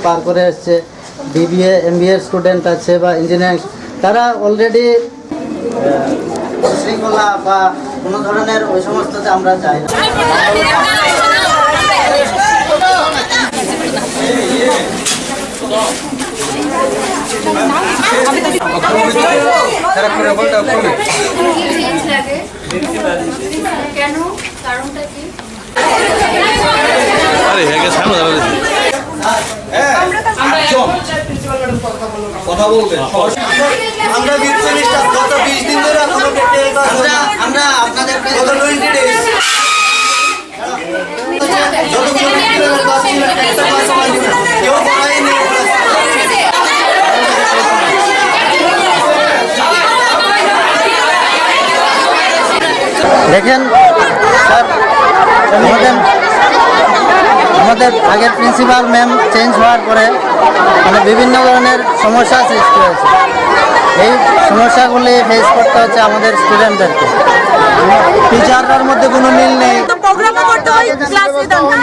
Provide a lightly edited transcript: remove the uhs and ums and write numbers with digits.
পার করে আসছে BBA MBA student আছে বা ইঞ্জিনিয়ারিং, তারা অলরেডি শৃঙ্খলা বা কোনো ধরনের ওই সমস্ততে আমরা চাই না। কথা বলবেন আমরা গত 20 দিন ধরে আমরা আপনাদের গত 20 ডেজ দেখেন স্যার, আমাদের আগের প্রিন্সিপাল ম্যাম চেঞ্জ হওয়ার পরে মানে বিভিন্ন ধরনের সমস্যা সৃষ্টি হয়েছে। এই সমস্যাগুলি ফেস করতে হচ্ছে আমাদের স্টুডেন্টদেরকে। টিচারদের মধ্যে কোনো মিল নেই। প্রোগ্রামও করতে হয়, ক্লাস নিতাম না।